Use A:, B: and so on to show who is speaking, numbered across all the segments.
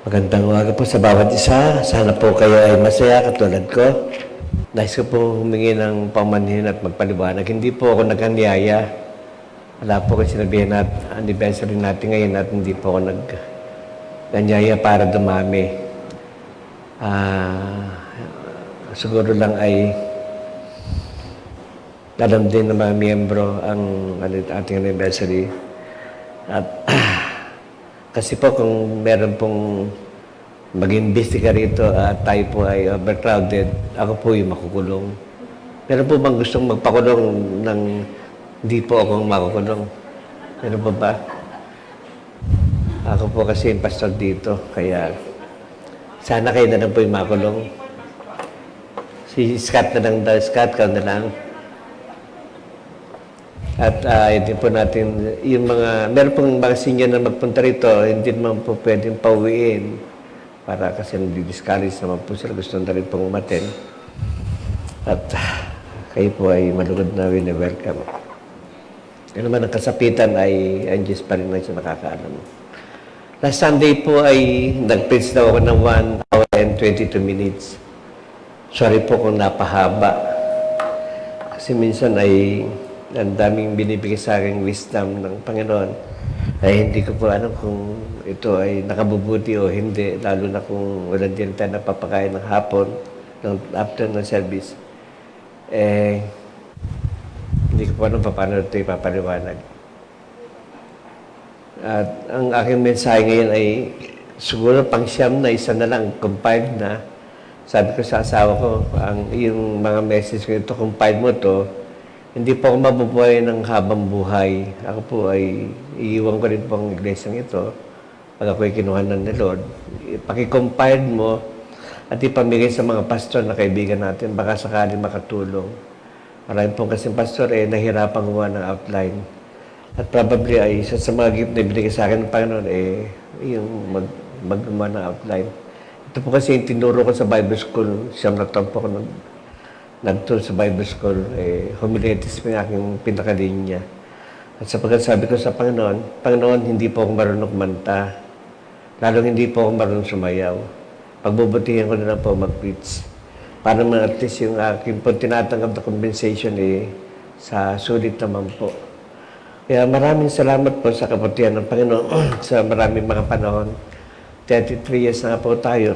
A: Magandang umaga po sa bawat isa. Sana po kayo ay masaya katulad ko. Nais ko po humingi ng pamanhin at magpaliwanag. Hindi po ako nagkanyaya. Wala po kasi sinabihin at anniversary natin ngayon at hindi po ako nagkanyaya para dumami. Siguro lang ay alam din ng mga miyembro ang ating anniversary. At kasi po kung meron pong mag-imbestiga rito at tayo po ay overcrowded, ako po yung makukulong. Meron po bang gustong magpakulong ng hindi po akong makukulong? Meron po ba? Ako po kasi yung pastor dito, kaya sana kayo na lang po yung makulong. Si Scott na lang daw, Scott, ka na lang. At hindi po natin, yung mga, meron pong mga senior na magpunta rito, hindi naman po pwedeng pauwiin. Para kasi nadi-discourage naman po sila, gusto na rin pong umaten. At kayo po ay malugod na wini-welcome. Ano naman ang kasapitan ay ang Diyos pa rin na siya nakakaalam. Last Sunday po ay nag-preach daw ako ng 1 hour and 22 minutes. Sorry po kung napahaba. Kasi minsan ay ang daming binibigay sa akin wisdom ng Panginoon ay hindi ko po alam kung ito ay nakabubuti o hindi, lalo na kung wala din tayo napapakain ng hapon after ng service. Hindi ko po alam paano ito ipapaliwanag. At ang aking mensahe ngayon ay siguro pang siyam na isa na lang, compiled na. Sabi ko sa asawa ko, yung mga message ko ito, compiled mo to, hindi po ako mabubuhay ng habang buhay. Ako po ay iiwan ko rin po ang iglesyang ito pag ako ay kinuha ng ni Lord. Paki-compile mo at ipamigay sa mga pastor na kaibigan natin, baka sakali makatulong. Marami pong kasing pastor nahirapan gumawa ng outline. At probably ay isa sa mga gift na binigay sa akin ng Panginoon yung maggumawa ng outline. Ito po kasi yung tinuro ko sa Bible School. Siyam na taon po ako nag-tour sa Bible School, homiletis po yung aking pinakalinya. At sapagkat sabi ko sa Panginoon, Panginoon, hindi po ako marunong kumanta. Lalong hindi po ako marunong sumayaw. Pagbubutihan ko na lang po mag-preach. Para man at least yung aking po tinatanggap na compensation sa sulit naman po. Kaya maraming salamat po sa kabutihan ng Panginoon sa maraming mga panahon. 33 years na po tayo.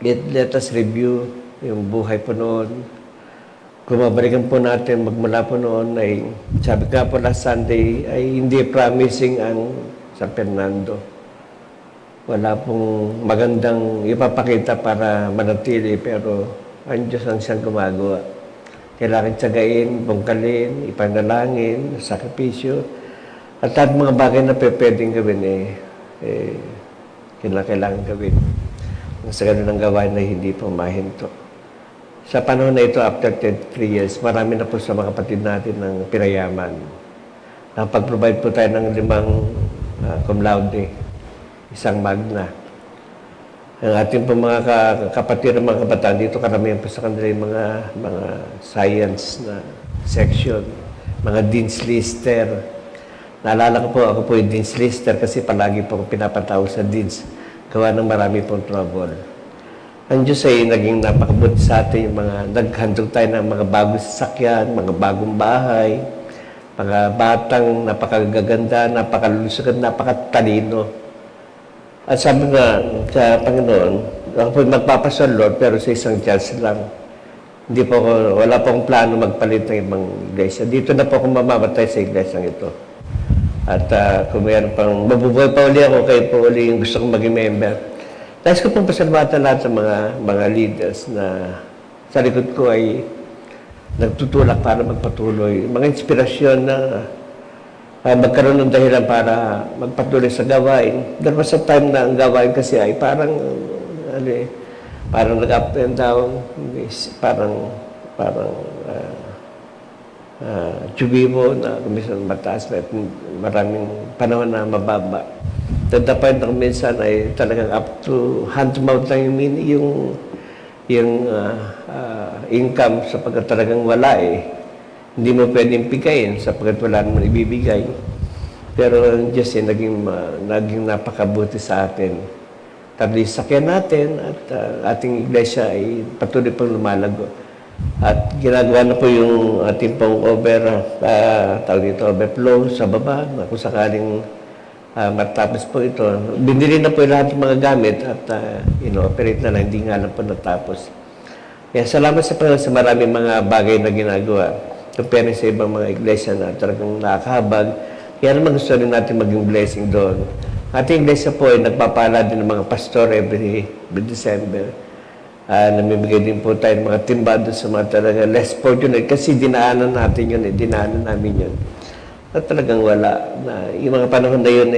A: Let us review yung buhay po noon. Kung mabalikan po natin, magmula po noon ay, sabi ka po last Sunday, ay hindi promising ang San Fernando. Wala pong magandang ipapakita para manatili, pero ang Diyos ang siyang gumagawa. Kailangan tiyagain, bungkalin, ipanalangin, sakripisyo, at lahat mga bagay na pwedeng gawin kailangan gawin. Sa ganun ang gawain na hindi po mahinto. Sa panahon na ito, after 3 years, marami na po sa mga kapatid natin ng pinayaman. Napag-provide po tayo ng 5 cum laude, 1 magna. Ang ating po mga kapatid ng mga kabataan dito, karamihan po sa kanila yung mga science na section, mga Dean's Lister. Naalala ko po, ako po yung Dean's Lister kasi palagi po pinapatawag sa Dean's. Gawa ng marami pong trouble. Ang Diyos ay naging napakabuti sa atin, yung mga naghandog tayo ng mga bagong sasakyan, mga bagong bahay, mga batang napakagaganda, napakalulusog at napakatalino. At sabi nga sa Panginoon, ako po magpapasal, Lord, pero sa isang chance lang. Hindi po ako, wala pong plano magpalit ng ibang iglesia. Dito na po ako mamamatay sa iglesyang ito. At kung mayroon pang mabubuhay pa uli ako, kayo po uli yung gusto kong maging member. Nais ko pong pasalamatan lahat sa mga leaders na sa likod ko ay nagtutulak para magpatuloy. Mga inspirasyon na magkaroon ng dahilan para magpatuloy sa gawain. There was a time na ang gawain kasi ay parang nag-up and down, parang tubibo na kumisan mataas na maraming panahon na mababa. To the point na minsan ay talagang up to hand-to-mouth lang yung income sapagkat talagang wala Hindi mo pwedeng pigayin sapagkat wala naman ibibigay. Pero ang Diyos naging napakabuti sa atin. Tabi sakyan natin at ating iglesia ay patuloy pang lumalago. At ginagawa na po yung ating pong overflow sa baba na kung sakaling matapos po ito. Binili na po yung lahat ng mga gamit at ino-operate na lang, hindi nga lang po natapos. Kaya salamat sa Panginoon sa maraming mga bagay na ginagawa. Compare sa ibang mga iglesia na talagang nakakahabag. Kaya naman gusto rin natin maging blessing doon. Ating iglesia po ay nagpapala din ng mga pastor every December. Namibigay din po tayo ng mga timba doon sa mga talaga less fortunate kasi dinaanan natin yun dinaanan namin yun. At talagang wala. Yung mga panahon na yun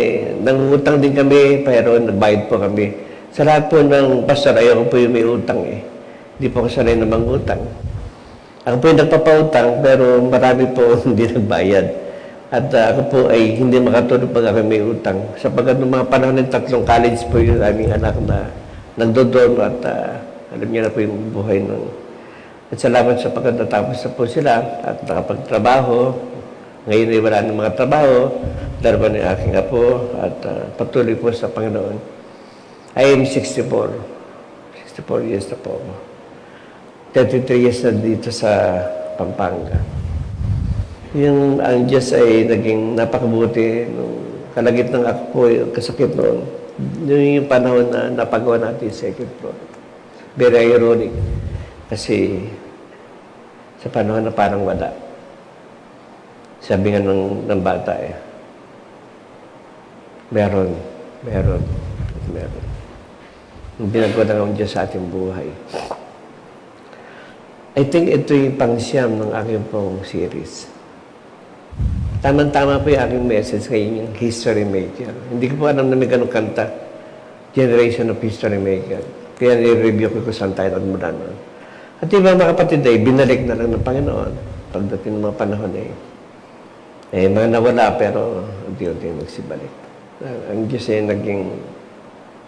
A: nangungutang din kami pero nagbayad po kami. Sa lahat po ng pastor, ayaw ko po yung may utang Hindi po ako sanay na mangutang. Ako po yung nagpapautang pero marami po hindi nagbayad. At ako po ay hindi makatulog pag ako may utang. Sapagkat ng mga panahon ng 3 college po yung aming anak na nagdodono at alam niyo na po yung buhay nun. At salamat sa pagkatapos na po sila at nakapagtrabaho. Ngayon ay wala ng mga trabaho. Dalawa ng aking apo at patuloy po sa Panginoon. I am 64. 64 years na po ako. 33 years na dito sa Pampanga. Ang Diyos ay naging napakabuti nung kalagitnang ako po kasakit noon. Yung panahon na napagawa natin yung second floor. Very ironic. Kasi sa panahon na parang wala. Sabi nga ng bata meron. Yung binagawa na ng Diyos sa ating buhay. I think ito yung pang-siyam ng aking pong series. Tama-tama po yung aking message ngayon, yung History Maker. Hindi ko po alam na may ganong kanta, Generation of History Maker. Kaya nire-review ko saan tayo mula noon. At yung mga kapatid ay binalik na lang ng Panginoon pagdating ng mga panahon mga nawala pero unti-unti magsibalik. Ang Diyos ay naging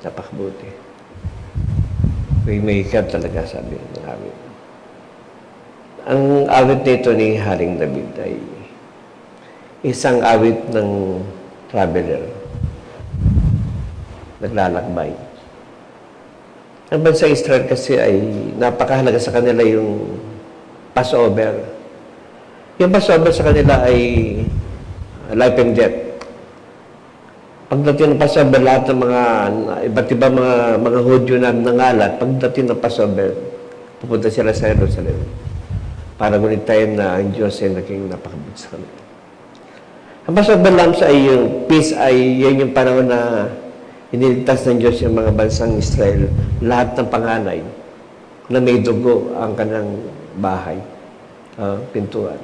A: napakabuti. Waymaker talaga sabi ng amin. Ang awit nito ni Haring David ay isang awit ng traveler. Naglalakbay. Ang bansa Israel kasi ay napakahalaga sa kanila yung Passover. Yung Passover sa kanila ay life and death. Pagdating ng Passover, lahat ng mga iba't ibang mga Hudyo na nangalat, pagdating ng Passover, pupunta sila sa Jerusalem. Para ngunit time na ang Diyos ay naging napakabut sa kanila. Ang Passover Lambs ay yung peace ay yan yung panahon na iniligtas ng Diyos yung mga bansang Israel, lahat ng panganay na may dugo ang kanang bahay, pintuan.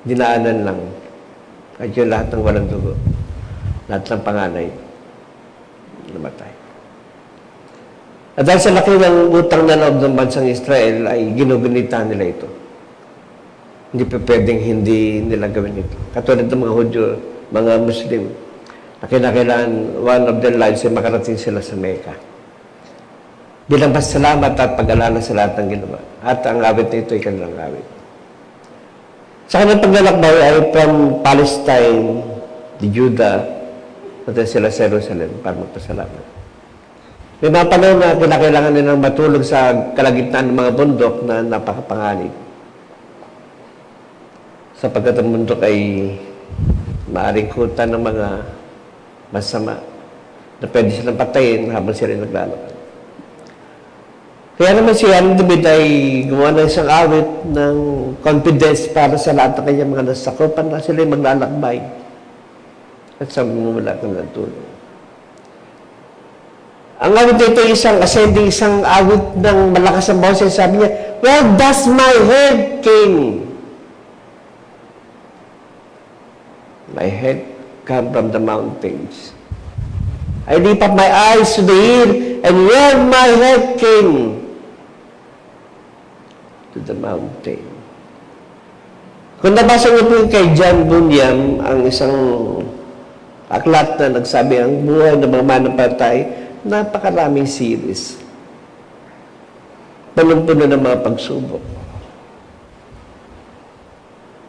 A: Dinaanan lang. At yung lahat ng walang dugo, lahat ng panganay, namatay. At dahil sa laki ng utang na loob ng bansang Israel, ay ginugunita nila ito. Hindi pa pwedeng hindi nila gawin ito. Katulad ng mga Hudyo, mga Muslim, na kinakailangan one of their lives ay makarating sila sa Mecca. Bilang pasalamat at pag-alala sa lahat ng ginawa. At ang awit na ito ay kanilang awit. Sa kanilang paglalakbay ay from Palestine, di Judah, punta sila sa Jerusalem para magpasalamat. May mga panahon na kinakailangan nilang matulog sa kalagitnaan ng mga bundok na napakapanganib. Sapagkat ang bundok ay maaring kutan ng mga masama na pwede silang patayin habang sila naglalakad. Kaya naman si Haring David ay gumawa ng isang awit ng confidence para sa lahat ng kanyang mga nasakupan na sila ay maglalakbay at sa mumula ng tulong. Ang awit nito ay isang ascending, isang awit ng malakas ang boses. Sabi niya, "Where does my head came?" My head come from the mountains. I lift up my eyes to the hill, and where my head came? To the mountain. Kung nabasa niyo po kay John Bunyan, ang isang aklat na nagsabi ang buhay ng mga manampalatay, napakaraming series. Punong-puno ng mga pagsubok.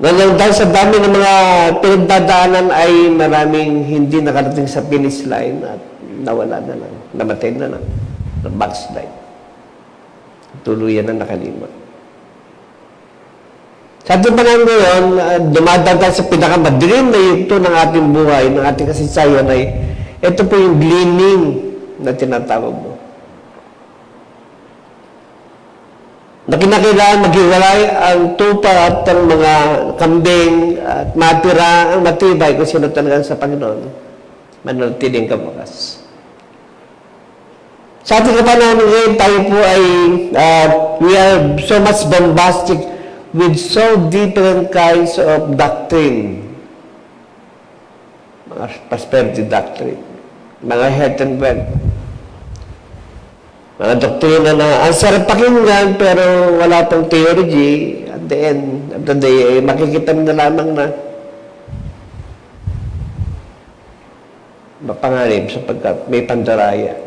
A: Ngayon, dahil sa dami ng mga pinagdadaanan ay maraming hindi nakarating sa finish line at nawala na lang, namatay na lang, na backslide. Tuluyan na nakalimot. Sa ating panahon ngayon, dumadaan tayo sa pinakamadilim na yugto ng ating buhay, ng ating kasaysayan ay ito po yung gleaning na tinatawag mo. Na kinakailangan maghiwalay ang tupa at ang mga kambing at matira ang matibay kung sino talaga sa Panginoon. Mananatiling kabukas. Sa ating kapanahon ngayon, tayo po ay we are so much bombastic with so different kinds of doctrine. Mga prosperity doctrine, mga health and wealth, mga doktrina na ang sarap pakinggan pero wala pang theology. At the end of the day, makikita mo na lamang na mapanganib sapagkat may pandaraya.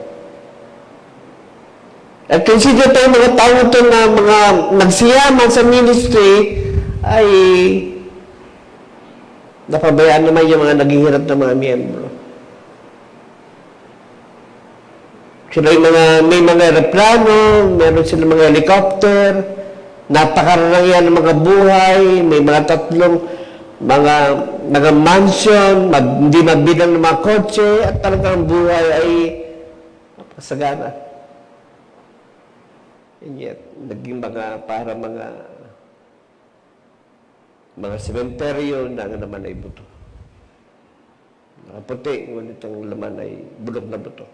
A: At consider tayo mga tao ito na mga nagsiyaman sa ministry ay napabayaan naman yung mga naghihirap na mga miyembro. Sila yung may mga aeroplano, meron sila mga helicopter, napakarangyan ng mga buhay, may mga tatlong mga mansion, hindi mabilang ng mga kotse, at talagang buhay ay napakasagana. And yet, naging para mga sementeryo na ang naman ay buto. Nakaputi, ngunit ang laman ay bulok na buto.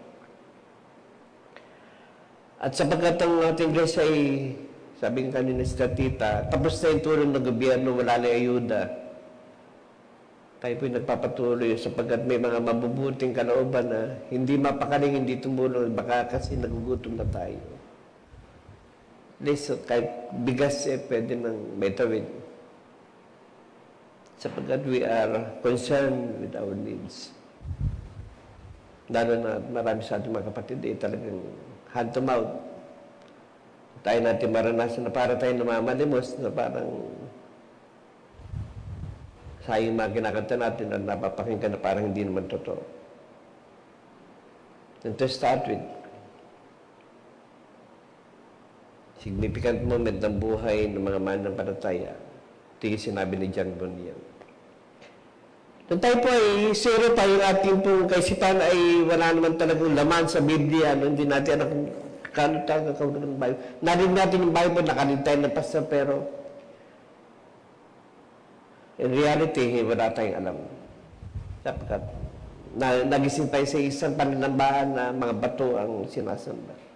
A: At sapagkat ang ating Diyos ay, sabi nga kanina si Tita, tapos na yung tulong ng gobyerno, wala na ayuda. Tayo po'y nagpapatuloy sapagkat may mga mabubuting kalooban na hindi mapakaling, hindi tumulong, baka kasi nagugutom na tayo. Least kahit bigas pwede nang betawid. Sapagkat we are concerned with our needs. Lalo na marami sa ating mga kapatid talagang hand to mouth. Tayo natin maranasan na para tayo namamalimos na parang sayang mga kinakanta natin at napapakinggan na parang hindi naman totoo. And to start with, significant moment ng buhay ng mga mananampalataya. Ito yung sinabi ni John Bunyan. Nung tayo po ay zero tayo ating pong kaisipan ay wala naman talagang laman sa Biblia. Hindi natin anak kano tayo ng Bible. Narinig natin yung Bible, nakalintay na pastor, pero in reality, wala tayong alam. Sapagkat nagising tayo sa isang paninambahan na mga bato ang sinasamba.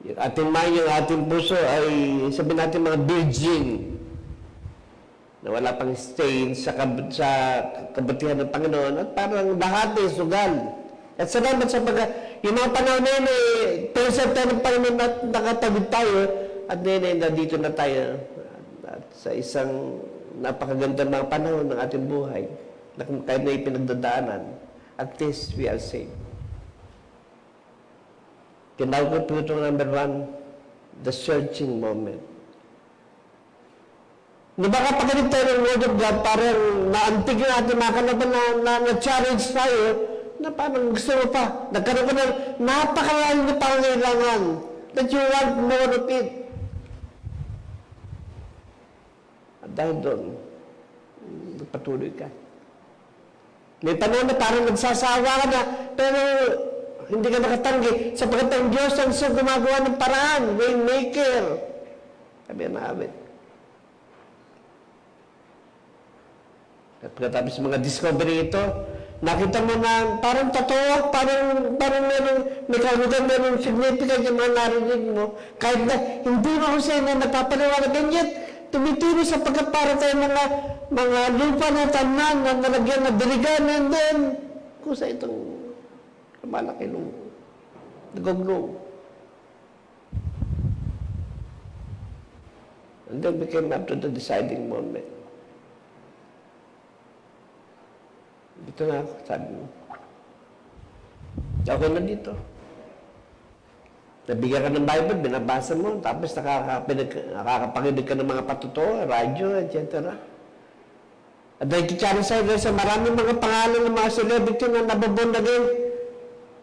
A: Yung ating mind, yung ating puso ay sabihin natin mga virgin na wala pang stain sa kabutihan ng Panginoon at parang lahat ay sugal. At salamat sa yung mga panahon na yun present tayo ng Panginoon at nakatagod tayo at na dito na tayo at sa isang napakaganda mga panahon ng ating buhay na kahit na ipinagdadaanan, at least we are safe. Tinawag ko ito number 1, the searching moment. Di ba kapag ganito tayo ng Word of God, parang naantig natin mga kalaban na-challenge tayo, na parang gusto mo pa, nagkaroon ko ng napakalalim na pangangailangan, that you want more of it. At dahil doon, nagpatuloy ka. May panahon na parang nagsasawa ka na, pero hindi ka nakatanggi sapagkat ang Diyos ang siyang gumagawa ng paraan, waymaker. Sabi na namin. At pagkatapos mga discovery ito, nakita mo na parang totoo, parang may kagugan, merong significant yung mga narinig mo. Kahit na hindi mo kasi na napapaliwanag, and yet, tumituro sapagkat para tayo mga lupa na tanan na nalagyan na diligan, and then, kung sa itong malaki nung nag-grow. And then we came up to the deciding moment. Dito na ako, sabi mo. Okay na dito. Nabigyan ka ng Bible, binabasa mo, tapos nakakapakinig ka ng mga patuto, radyo, etc. At nakikitsara sa'yo sa maraming mga pangalan ng mga celebrity na nababon na din.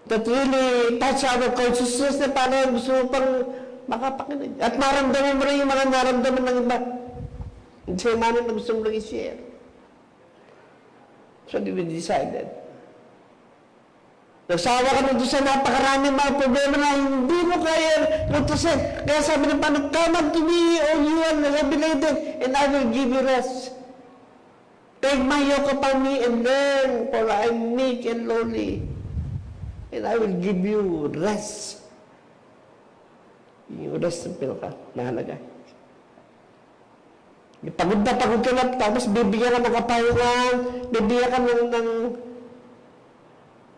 A: that really touch our consciousness na parang gusto mo pang makapakinig. At maramdaman mo rin yung mga naramdaman ng iba. Hindi sa'yo manin na gusto mo lang i-share. So we decided. Nagsawa ka na doon sa napakaraming mga problema na hindi mo kaya lutusin. Kaya sabi ng Panginoon, come unto me, all you are heavy laden, and I will give you rest. Take my yoke upon me and learn, for I am meek and lowly, and I will give you rest. Yung rest ng pinaka-mahalaga. Pagod ka na, tapos bibigyan ka ng kapahingan, bibigyan ka ng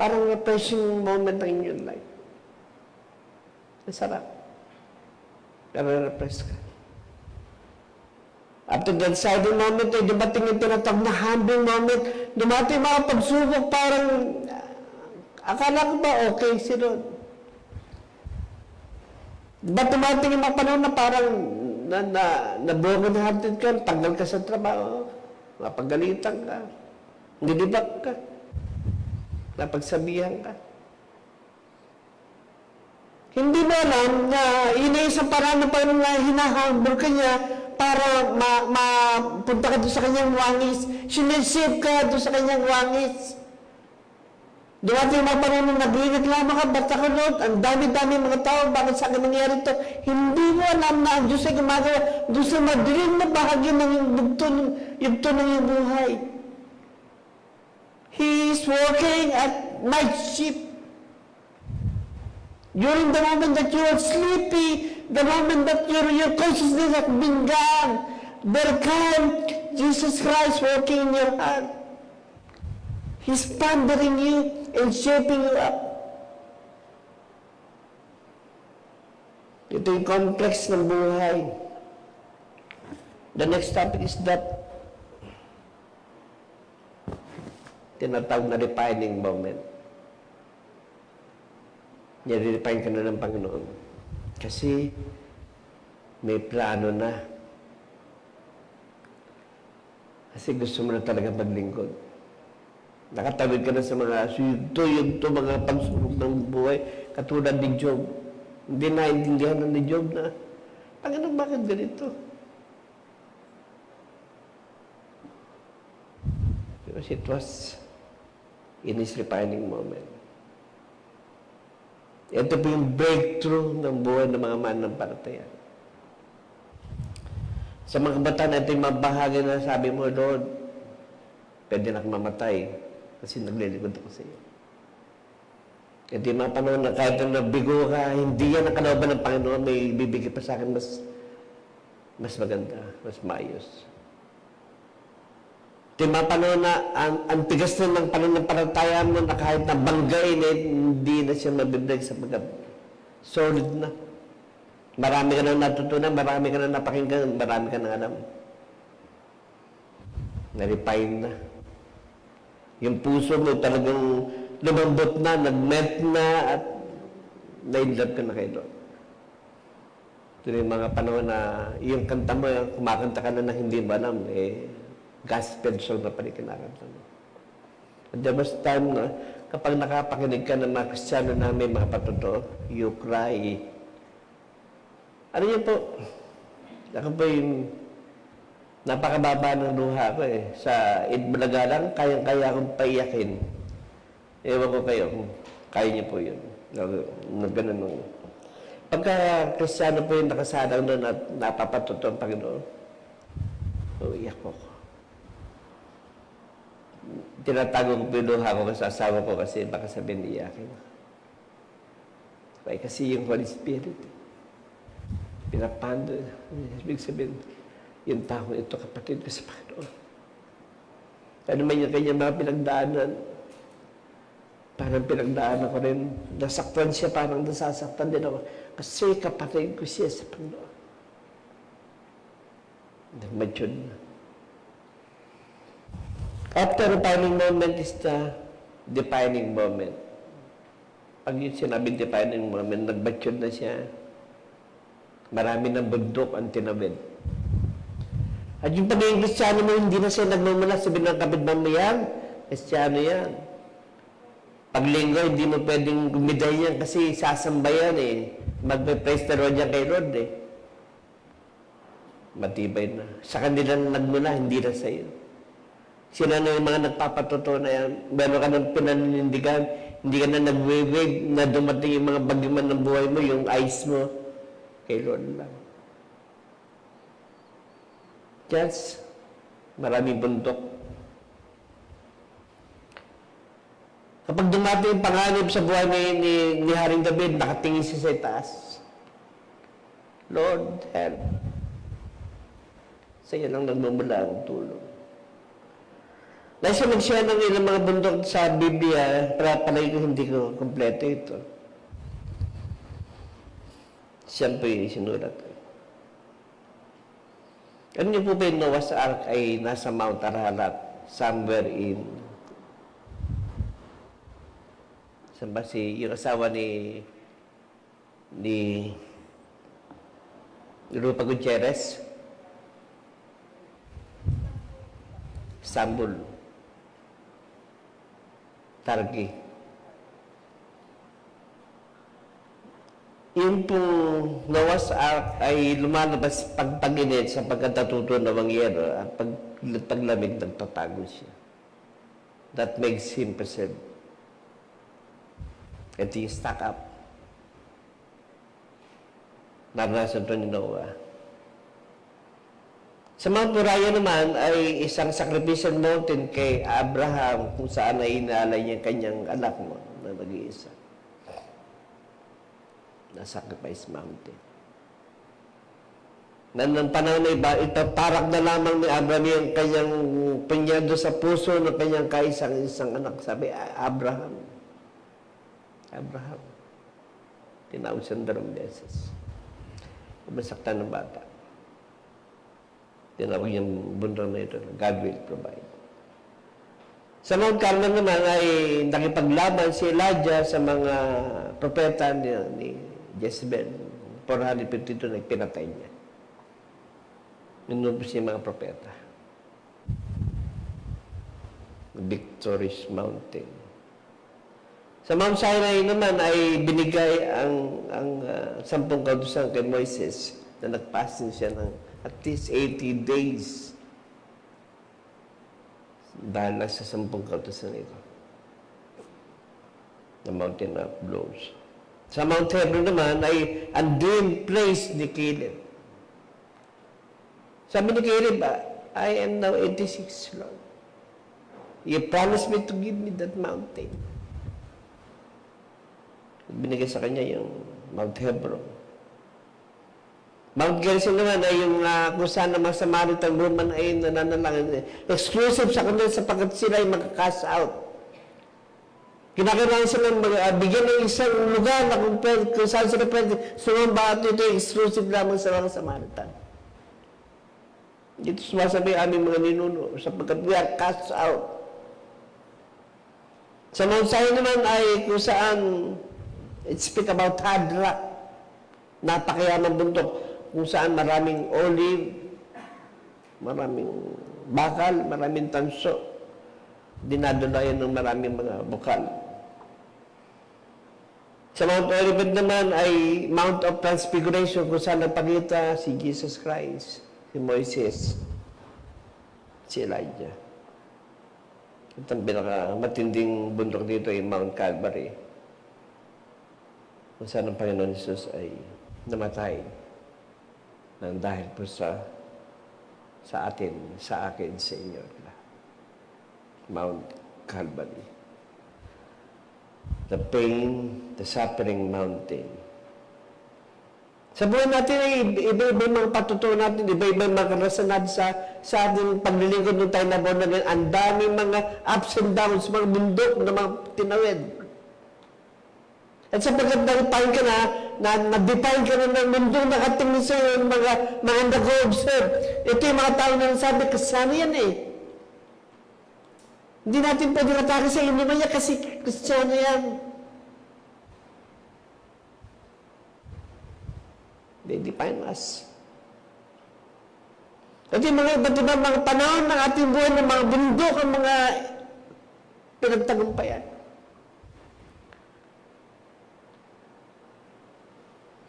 A: parang refreshing moment in your life. Ang sarap. Nare-refresh ka. After that deciding moment, ay dumating yung tinatawag na humbling moment. Dumating mga pagsubok, parang akala ko ba okay si Lord? Diba dumating yung mga panahon na parang na-broken hearted ka, tanggal ka sa trabaho, mapagalitan ka, nilibak ka, napagsabihan ka. Hindi mo alam na yun ay isang paraan na parang hinahambol ka niya para mapunta ka doon sa kanyang wangis. Sinisip ka doon sa kanyang wangis. Dumating yung mga panahon na nagreklamo ka, ba't ako Lord? Ang dami-dami mga tao, bakit sa akin nangyari ito? Hindi mo alam na ang Diyos ay gumagawa doon sa madilim na bahagi ng yugto ng iyong buhay. He is working at night shift. During the moment that you are sleepy, the moment that your consciousness has been gone, there come Jesus Christ working in your heart. He's pondering you and shaping you up. Ito yung complex ng buhay. The next topic is that tinatawag na refining moment. Nire-refine ka na ng Panginoon. Kasi may plano na. Kasi gusto mo na talaga maglingkod. Nakatawid ka na sa mga suyugto, mga pagsubok ng buhay, katulad ni Job. Hindi naintindihan na ni Job na, Panginoon, bakit ganito? Because it was in his refining moment. Ito po yung breakthrough ng buhay ng mga mananampalataya. Sa mga kabataan, ito yung mabahagi na sabi mo, Lord, pwede na akong mamatay kasi naglilingkod ako sa iyo. Ito yung mga panahon na kahit na nabigo ka, hindi yan ang kalooban ng Panginoon, may bibigay pa sa akin mas maganda, mas maayos. Ito yung mga panahon na ang tigas na ng pananampalataya mo na kahit na banggay na hindi na siya mabibigay sapagkat solid na. Marami ka na natutunan, marami ka na napakinggan, marami ka na alam. Na-refine na. Yung puso mo talagang lumambot na, nag-melt na, at na-inlove ka na kay Lord. Ito yung mga panahon na yung kanta mo, kumakanta ka na hindi mo alam, gospel song na pa rin kinakanta mo. At there was time na kapag nakapakinig ka ng mga Kristiyano namin, mga patotoo, you cry. Ano yun po? Ako po yung napakababa ng luha ko Sa Itbulaga lang, kayang-kaya akong paiyakin. Ewan ko kayo kung kaya niyo po yun. Ganun. Pagka Kristiyano po yung nakasalang doon at napapatotoo ang Panginoon, iyak ko. Tinatago ko po yung luha ko sa asawa ko kasi baka sabihin iyakin. Kasi yung Holy Spirit, pinapando. Ibig sabihin, yung tao ito, kapatid ko sa Panginoon. Ano man yung kanyang mga pinagdaanan, parang pinagdaanan ko rin, nasaktan siya, parang nasasaktan din ako. Kasi kapatid ko siya sa Panginoon. Nag-mature na. After refining moment is the defining moment. Pag yung sinabing defining moment, nag-mature na siya. Marami ng bundok ang tinawid. At yung pagiging Kristiyano mo, hindi na siya nagmamula. Sabi ng kapitbahay mo yan, Kristiyano yan. Pag linggo, hindi mo pwedeng gumiday yan kasi sasambayan eh. Magpe-praise the Lord yan kay Lord eh. Matibay na. Sa kanila nagmula, hindi na sa'yo. Sila na yung mga nagpapatotoo na yan. Meron ka ng pinaninindigan, hindi ka na nag-wave na dumating yung mga bagyuman ng buhay mo, yung eyes mo, kay Lord lang. Yes, maraming bundok. Kapag dumating yung panganib sa buhay ni Haring David, nakatingin siya sa taas. Lord, help. Sa iyo lang nagmumula ang tulong. Dahil siya mag-share ng ilang mga bundok sa Biblia, para palagi ko hindi ko kompleto ito. Siya po yung sinulat. Ano niyo po ba yung Noah's Ark ay nasa Mount Ararat, somewhere in... Saan ba yung asawa ni Rupa Gutierrez? Istanbul. Turkey. Yung pong Noah's Ark ay lumalabas pag-init sa pagkatatuto ng wangyero at paglamig nagtatago siya. That makes him present. Ito yung stack up. Naranasan ito ni Noah. Sa Mount Moriah naman ay isang sacrificial mountain kay Abraham kung saan ay inaalay niya kanyang anak mo na nag-iisa. Na sacrifice mountain. Nang panahon na iba, itaparak na lamang ni Abraham yung kanyang punyado sa puso ng kanyang kaisang-isang anak. Sabi, Abraham. Tinawag siya 2 beses. Masaktan ng bata. Tinawag yung bundang na ito, God will provide. Sa Mount Carmel naman ay nakipaglaban si Elijah sa mga propeta ni Jezebel. 452 na pinatay niya. Minubos niya mga propeta. Victorious Mountain. Sa Mount Sinai naman ay binigay ang 10 kautusan kay Moises na nagpasing siya ng at least 80 days dahil lang sa 10 kautusan ito. The Mountain of Blows. Sa Mount Hebron naman ay ang dream place ni Caleb. Sabi ni Caleb, I am now 86, Lord. You promised me to give me that mountain. Binigay sa kanya yung Mount Hebron. Mount Gerizim naman ay yung kung saan ang mga Samaritan woman ay nananalangin. Exclusive sa kanila sapagkat sila ay mag-cast out. Kinakailangan silang bigyan ng isang lugar na kung saan sila pwede sumamba at ito exclusive lamang sa mga Samaritan. Dito sumasabi aming mga ninuno sapagkat we are cast out. Sa Mount Sinai naman ay kung saan it speak about hard rock, napakayamang bundok, kung saan maraming olive, maraming bakal, maraming tanso, dinadulayan ng maraming mga bukal. Sa Mount Olivet naman ay Mount of Transfiguration, kung saan nagpakita si Jesus Christ, si Moises, si Elijah. At ang pinakamatinding bundok dito ay Mount Calvary, kung saan ang Panginoon Jesus ay namatay nang dahil po sa akin, sa inyo. Mount Calvary. The pain, the suffering mountain. Sa buhay natin ay iba-iba mga patutuo natin, iba-iba mga karanasan natin sa ating paglilingkod nung tayo na born again. Ang daming mga ups and downs, mga bundok na mga tinawid. At sapagkat na-define ka na-define ka na ng mundong nakatingin sa iyo, mga nag-observe. Ito yung mga tao na sabi, kasama yan eh. Hindi natin pwede matake sa inyo niya kasi Kristiyano yan. They define us. At yung mga iba't ibang mga panahon ng ating buhay, ng mga bundok, ang mga pinagtagumpayan.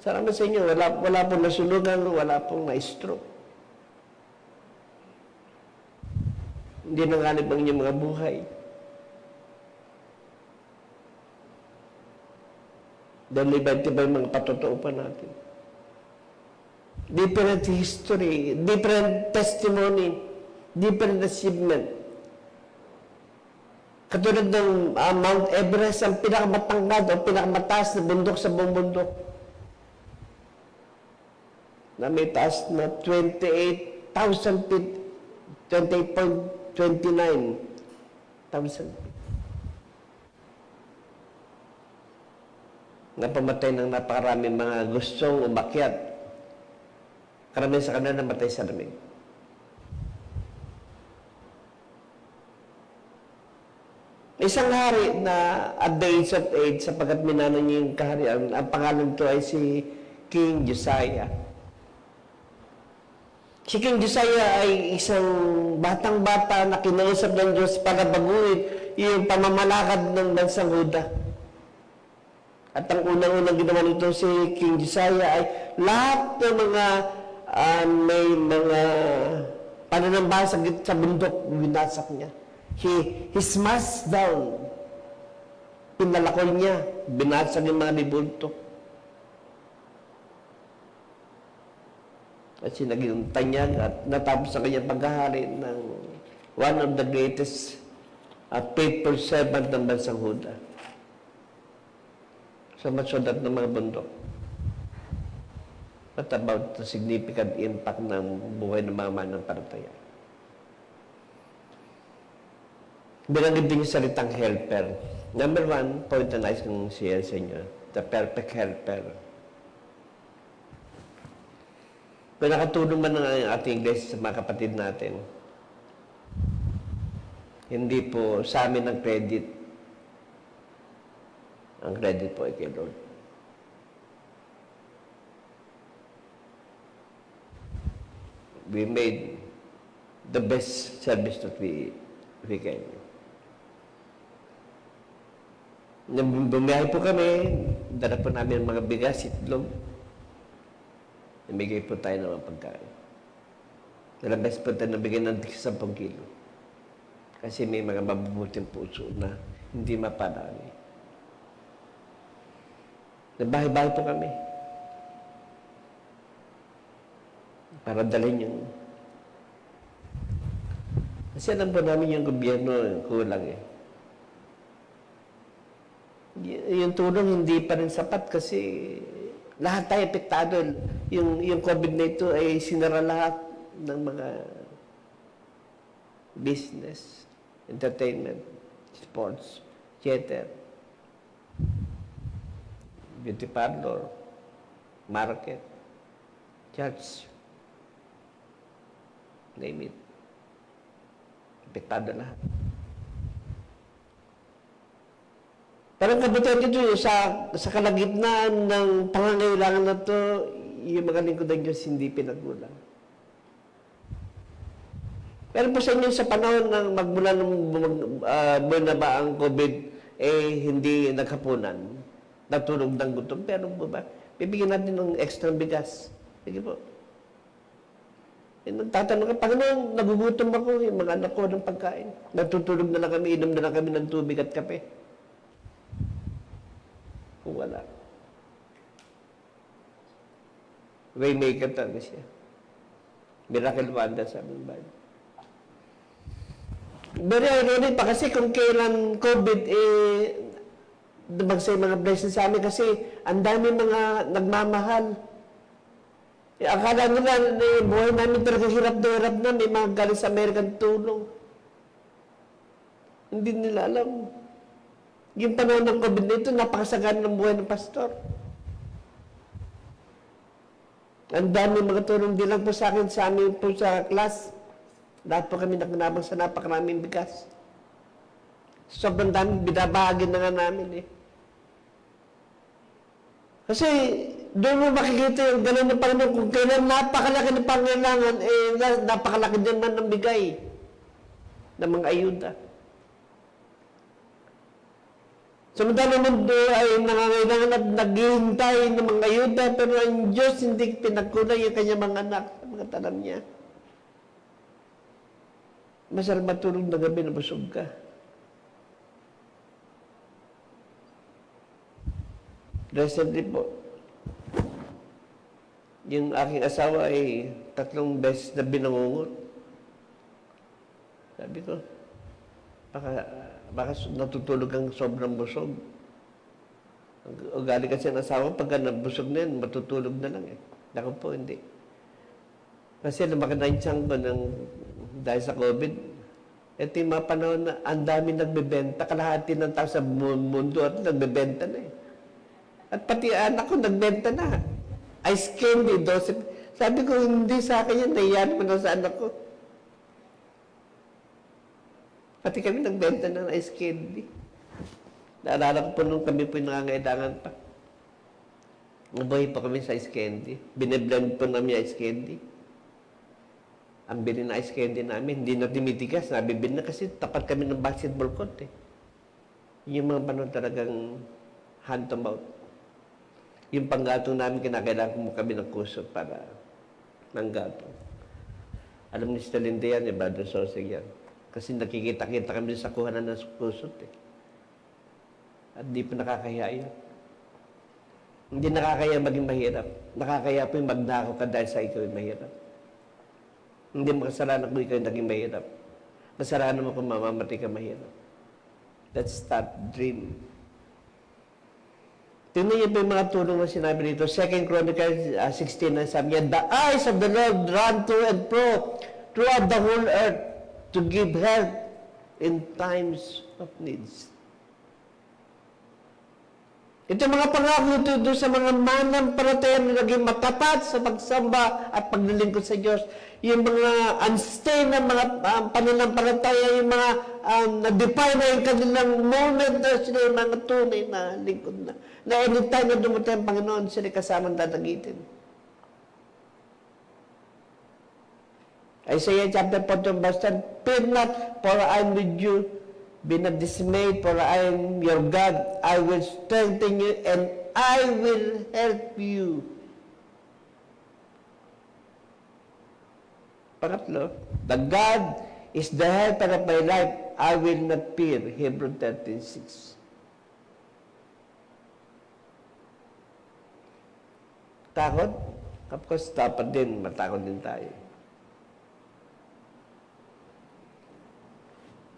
A: Salamat sa inyo. Wala pong nasunugan, wala pong na-stroke. Hindi nanganib ang inyong mga buhay. Dahil iba yung mga patotoo pa natin. Different history, different testimony, different achievement. Katulad ng Mount Everest, ang pinakamatangkad o pinakamataas na bundok sa buong bundok. Na may taas na 28,000 feet, 28.29,000 feet. Napamatay ng napakaraming mga gustong umakyat. Karamihan sa kanila namatay sa lamig. Isang hari na at the age of 8, sapagkat minana niya yung kaharian, ang pangalan to ay si King Josiah. Si King Josiah ay isang batang-bata na kinausap ng Diyos para baguhin yung pamamalakad ng bansang Huda. At ang unang-unang ginawa nito si King Josiah ay lahat ng mga may mga pananambahan sa bundok, binasak niya. He smashed down. Pinalakol niya. Binasag yung mga libulto. At naging tanyag at natapos ang kanyang paghahari ng one of the greatest faithful servant ng bansang Huda. Sa matsudat ng mga bundok. What about the significant impact ng buhay ng mga mananampalataya? Binanggit din yung salitang helper. Number 1, point na nais kong share sa inyo, the perfect helper. Kung nakatulong man ng ating iglesia sa mga kapatid natin, hindi po sa amin ang credit. Ang credit po ay kay Lord. We made the best service that we can. Bumiyahe po kami, dala po namin mga bigas, itlog. Namigay po tayo ng mga pagkain. Nalabas po tayo nabigay ng 10 kilo. Kasi may mga mabubuting puso na hindi mapadali. Nabahay-bahay po kami. Para dalhin yung... Kasi alam po namin yung gobyerno kulang eh. Yung tulong hindi pa rin sapat kasi lahat tayo apektado. Yung COVID na ito ay sinara lahat ng mga business, entertainment, sports, theater, beauty parlor, market, church, name it. Apektado lahat. Parang kabutihan dito sa kalagitnaan ng pangangailangan na to, yung mga lingkod ng Diyos hindi pinagkulang. Pero po sa inyo sa panahon ng magmula ng buwan na ba ang COVID, hindi nagkapunan, natulog ng gutom. Pero po ba, bibigyan natin ng extra bigas. Sige po. Nagtatanong ka, Panginoon, nagugutom ako, yung mga anak ko ng pagkain. Natutulog na lang kami, inom na lang kami ng tubig at kape. Kung wala. Waymaker talaga siya. Miracle wonder, sabi ng Bible. Very ironic pa kasi kung kailan COVID, dumag sa mga blessings sa amin kasi ang dami mga nagmamahal. Akala nila, buhay namin talaga hirap na may mga galing sa American tulong. Hindi nila alam. Yung panahon ng COVID na ito, napakasagan ng buhay ng pastor. Ang dami mga tulong din lang po sa akin, sa amin po sa class. Lahat po kami nakinabang sa napakaraming bigas. Sobrang dami, binabahagi na nga namin eh. Kasi doon mo makikita yung gano'n ng Panginoon. Kung kailan napakalaki ng pangailangan, napakalaki din man ng bigay ng mga ayuda. So Samantalang mundo ay nangangailangan at naghihintay ng mga ayuda, pero ang Diyos hindi pinagkulang yung kanyang mga anak sa mga tanam niya. Masarap matulog na gabi na busog ka. Recently po, yung aking asawa ay 3 beses na binangungot. Sabi ko, baka natutulog kang sobrang busog. Ang ugali kasi ng asawa, pagka nabusog na yan, matutulog na lang eh. Ako po, hindi. Kasi lumaki na yung tiyan ko dahil sa COVID. Ito yung mga panahon na ang dami nagbebenta, kalahati ng tao sa mundo at nagbebenta na eh. At pati anak ko, nagbenta na. Ice candy, 12. Sabi ko, hindi sa akin yan, nahiyan ko na sa anak ko. Pati kami nagbenta ng ice candy. Naalala ko po nung kami po yung nangangailangan pa. Nabuhay pa kami sa ice candy. Biniblend po namin yung ice candy. Ang bili na ice candy namin, hindi na timitigas. Nabibili na kasi tapat kami ng basketball court eh. Yung mga panon talagang hand to mouth. Yung panggatong namin, kinakailangan mo kami ng kusot para ng gatong. Alam ni Stalinde yan, eh, Brother Soseg yan. Kasi nakikita-kita kami sa kuhanan ng kusot eh. At di pa nakakahiya yun. Hindi nakakaya maging mahirap. Nakakaya po yung magnakaw ka dahil sa ikaw yung mahirap. Hindi makasalanan kung ikaw yung naging mahirap. Kasalanan mo kung mamamatay ka mahirap. Let's start dream. Tingnan niyo po yung mga tulong na sinabi dito. 2 Chronicles 16, sabi niya, the eyes of the Lord run to and fro throughout the whole earth to give help in times of needs. Ito mga pangako ito doon sa mga manampalataya na naging matapat sa pagsamba at paglilingkod sa Diyos. Yung mga unstay na mga pananampalataya, yung mga na-define na yung kanilang moment na sila yung mga tunay na lingkod na. Na anytime na dumatay ang Panginoon, sila kasamang dadagitin. Isaiah chapter 14 verse 10, fear not, for I am with you. Be not dismayed, for I am your God. I will strengthen you and I will help you. Pangatlo, the God is the helper of my life. I will not fear. Hebrews 13:6. Takot? Of course, dapat din. Matakot din tayo.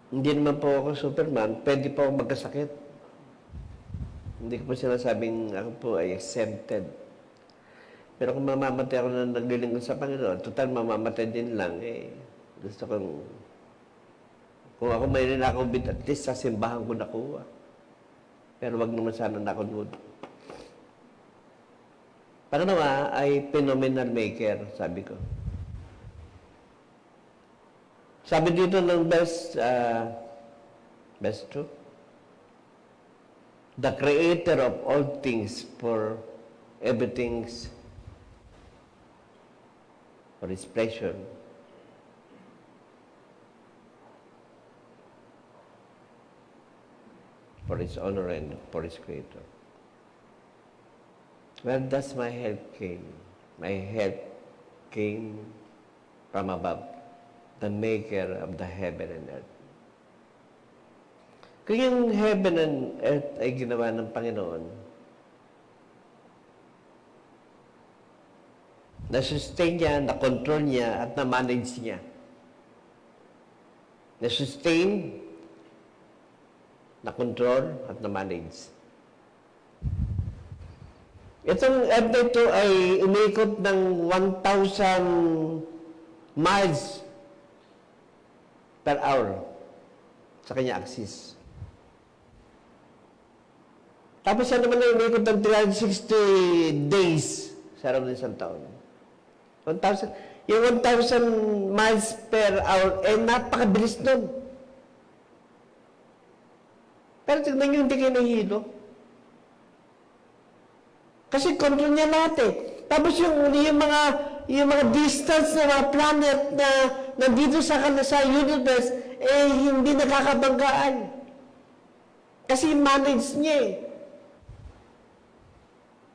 A: Hindi naman po ako Superman. Pwede po ako magkasakit. Hindi ko po sinasabing ako po ay exempted. Pero kung mamamatay ako na naglilingkod sa Panginoon, total mamamatay din lang, eh. Gusto kong, kung ako mayroon na akong bit, at least sa simbahan ko nakuha. Pero wag naman sana nakunod. Pangalawa ay phenomenal maker, sabi ko. Sabi dito ng verse 2, the creator of all things for everything's for his pleasure. For his honor and for his creator. Where does my help came? My help came from above, the maker of the heaven and earth. Kung yung heaven and earth ay ginawa ng Panginoon, na-sustain niya, na-control niya, at na-manage niya. Na-sustain, na-control, at na-manage. Itong earth na ito ay umiikot ng 1,000 miles per hour sa kanya axis. Tapos yan naman ay umiikot ng 360 days sa araw ng isang taon. 1,000, yung 1,000 miles per hour, eh napakabilis nun. Pero tignan nyo, hindi kayo nahihilo. Kasi control niya lahat eh. Tapos yung mga distance na mga planet na nandito sa universe, eh hindi nakakabanggaan. Kasi manage niya eh.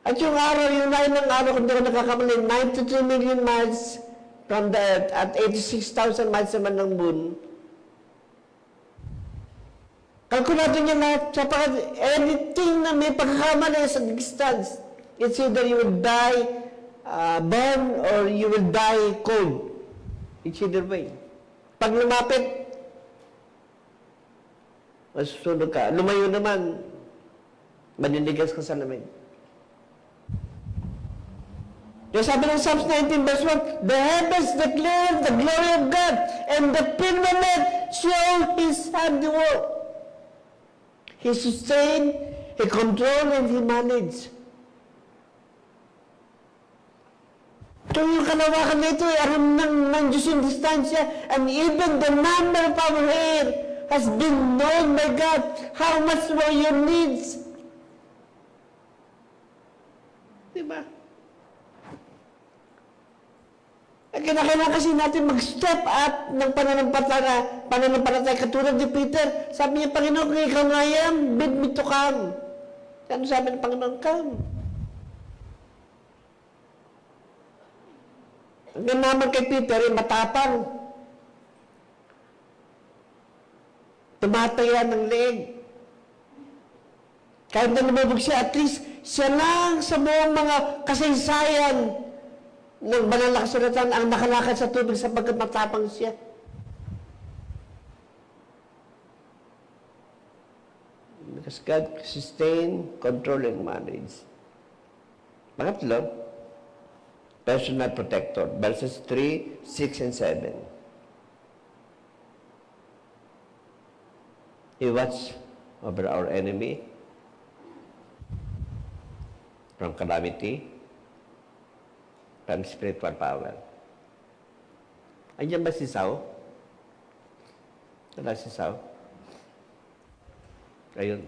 A: At yung araw, yung line ng araw, kung di ko nakakamali, 92 million miles from the Earth at 86,000 miles naman ng Moon. Kalkulado niya lahat, sapagat anything na may pagkakamali sa distance, it's either you will die burn or you will die cold. It's either way. Pag lumapit, masusunod ka. Lumayo naman, maninigas ka sa lamig. Yung sabi ng Psalms 19 verse 1, the heavens declare the glory of God, and the firmament show His handiwork. He sustained, He controlled, and He managed. So yung kalawakan na ito, aram ng Diyos yung distansya, and even the number of our hair has been known by God. How much more your needs? Diba? Kinakailangan kasi natin mag-step up ng pananampalataya katulad ni Peter. Sabi niya, Panginoon, kung ikaw nga yan, bid me to come. Ano sabi ng Panginoon? Come. Ang naman kay Peter, matapang. Tumataya ng leeg. Kahit na lumabog siya, at least siya lang sa buong mga kasaysayan ng banal na kasulatan ang nakalakad sa tubig sapagkat matapang siya. Because God sustain, control, and manage. Pangatlo, personal protector. Verses 3, 6, and 7. He watch over our enemy from calamity, from spiritual power. Andiyan ba si Saul? Wala si Saul? Ayun.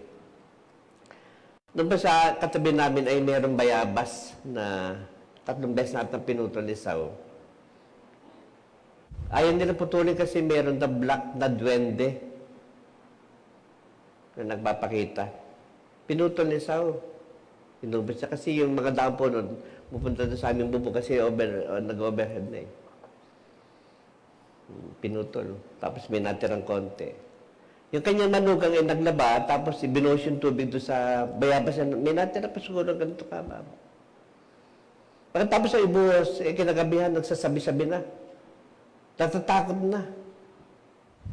A: Doon ba sa katabi namin ay mayroong bayabas na 3 beses natin pinutol ni Saul. Ayaw nila putulin kasi mayroon na black na duwende na nagpapakita. Pinutol ni Saul. Pinubos siya kasi yung mga daan po nun, pupunta doon sa aming bubong kasi nag-overhead na eh. Pinutol. Tapos may natirang konti. Yung kanyang manugang ay naglaba, tapos ibinuhos yung tubig doon sa bayabas. May natira pa siguro ganito kababa. Pagkatapos ay ibuhos, kinagabihan, nagsasabi-sabi na. Natatakot na.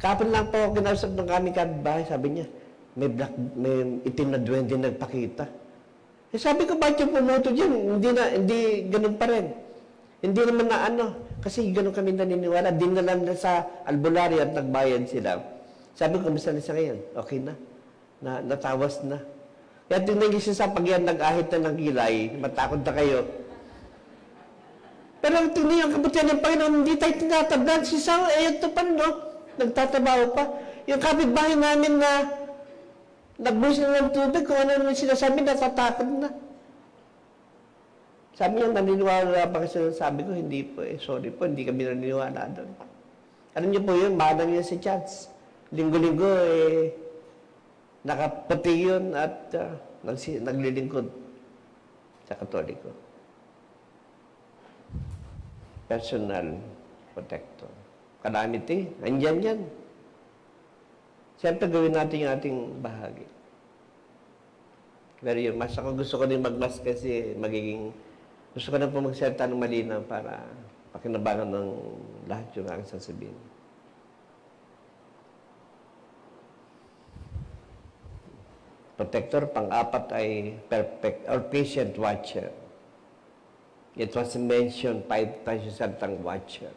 A: Kapon lang po ako kinausap ng kaming kapitbahay, sabi niya, may itim na duwende nagpakita. Sabi ko, bakit yung pumuto dyan? Hindi ganun pa rin. Hindi naman na kasi ganun kami naniniwala. Dinalan na sa albularyo at nagbayad sila. Sabi ko, kumusta na siya ngayon? Okay na. Natawas na. Kaya tingnan niyo siya sa pagyan, nag-ahit na ng kilay, matakot na kayo. Pero tingnan niyo ang kabutihan ng Panginoon, hindi tayo tinatagdan. Si Saul, ito pa, nagtatabaho pa. Yung kapitbahay namin na nagbusin ng tubig, kung ano naman sinasabi, natatakot na. Sabi niya, naniniwala ba kasi sabi ko, hindi po sorry po, hindi kami naniniwala doon. Ano niyo po yun, manang yun si Chats. Linggo-linggo, nakaputi yun at naglilingkod sa Katoliko. Personal protector. Calamity, andyan yan. Siyempre, gawin natin yung ating bahagi. Pero yung mas ako gusto ko din magmas kasi gusto ko na po magsalita ng malinaw para pakinabangan ng lahat yung aking sasabihin. Protector, pang-apat ay perfect or patient watcher. It was mentioned 5 times yung salitang watcher.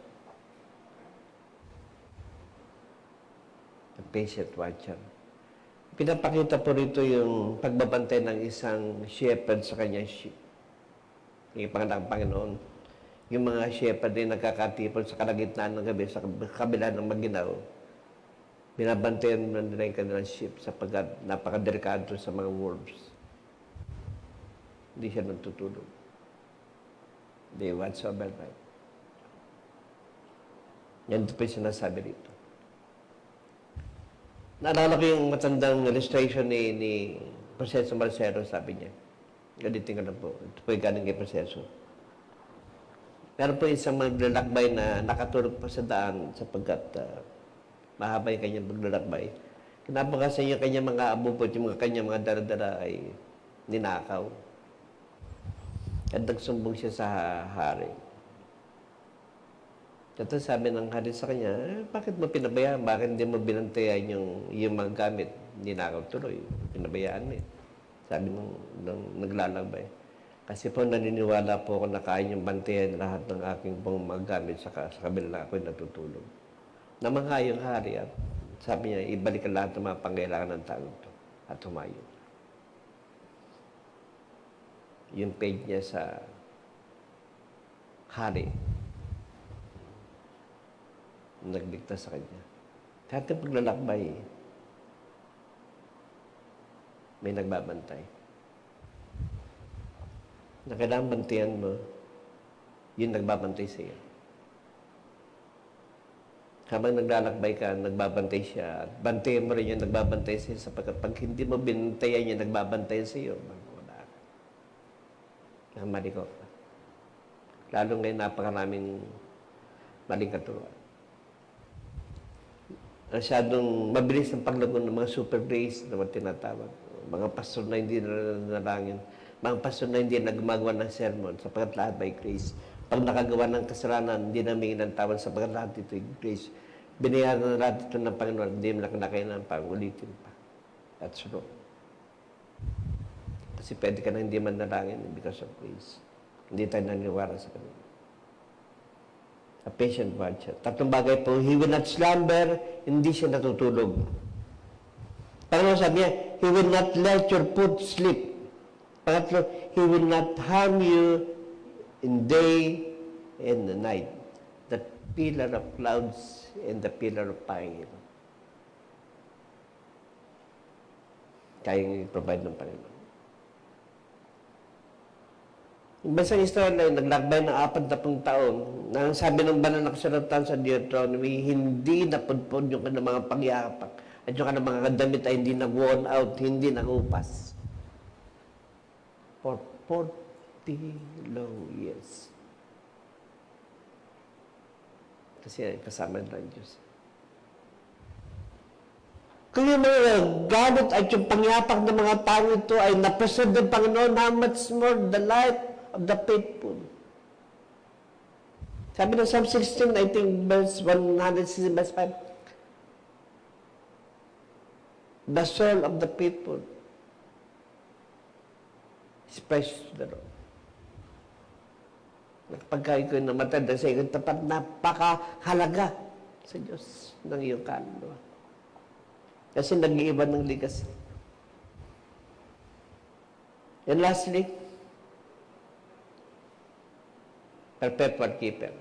A: The patient watcher. Pinapakita po rito yung pagbabantay ng isang shepherd sa kanyang sheep. Yung pangalang Panginoon. Yung mga shepherd din nagkakatipon sa kalagitnaan ng gabi, sa kabila ng maginaw. Binabantayan nila yung kanilang sheep sapagkat napakadelikado sa mga wolves. Hindi siya natutulog. They watch over night. Yan ito po yung sinasabi rito. Naalala ko yung matandang illustration ni Proseso Marcelo, sabi niya. Galitin ko na po. Ito po yung galing kay Proseso. Meron po isang maglalakbay na nakatulog pa sa daan sapagkat mahaba yung kanyang maglalakbay. Kinabukasan yung kanyang mga abubot, yung kanyang mga daradara ay ninakaw. At nagsumbong siya sa hari. At sabi ng hari sa kanya, bakit mo pinabayaan? Bakit hindi mo binantayan yung mga gamit? Ninakaw tuloy. Pinabayaan mo. Sabi ng naglalakbay. Kasi po naniniwala po ako na kaya niyong bantayan lahat ng aking pong mga gamit sa kabila na ako'y natutulog. Namangha yung hari at sabi niya, ibalik ang lahat ng mga pangailangan ng tao ito at humayo. Yung page niya sa hari, nagligtas sa kanya. Kahit yung paglalakbay, may nagbabantay. Na kailangan bantayan mo, yun nagbabantay sa iyo. Habang naglalakbay ka, nagbabantay siya. At bantayan mo rin yung nagbabantay sa iyo sapagkat pag hindi mo binantayan yung nagbabantay sa iyo, wala ka. Namali ko ka. Lalo ngayon napakaraming maling katuruan. Masyadong mabilis ang paglago ng mga super grace na tinatawag. Mga pastor na hindi nanalangin. Mga pastor na hindi nagmagawa ng sermon sapagkat lahat by grace. Pag nakagawa ng kasalanan, hindi namin ng tawad sapagkat lahat ito ay grace. Binayaran na lahat ito ng Panginoon, hindi mo lang kinakainan pa, ulitin pa. That's wrong. Kasi pwede ka na hindi man nalangin because of grace. Hindi tayo naniwala sa Panginoon. A patient watcher. Tatlong bagay po, he will not slumber, hindi siya natutulog. Panginoon sabi niya, he will not let your foot sleep. Pangatlo, he will not harm you in day and the night. The pillar of clouds and the pillar of fire. Kayang i-provide ng Panginoon. Yung bansang Israel ay naglakbay ng 40 taon na sabi ng banal na kasulatan sa Deuteronomy, hindi napudpod yung kanilang mga pangyapak at yung kanilang mga kadamit ay hindi nag-worn out, hindi nag-upas. For 40 long years. Kasi kasama ng Diyos. Kung yung mga gamit at yung pangyapak ng mga tao ito ay napreserve ng Panginoon, how much more the life of the faithful. Sabi ng Psalm 16, I think verse 160, verse 5. The soul of the faithful is precious to the Lord. Pagka ikaw namatay sa iyong tapat, napakahalaga sa Diyos ng iyong kaluluwa. Kasi nag-iiba ng likas. And lastly, perpetual keeper.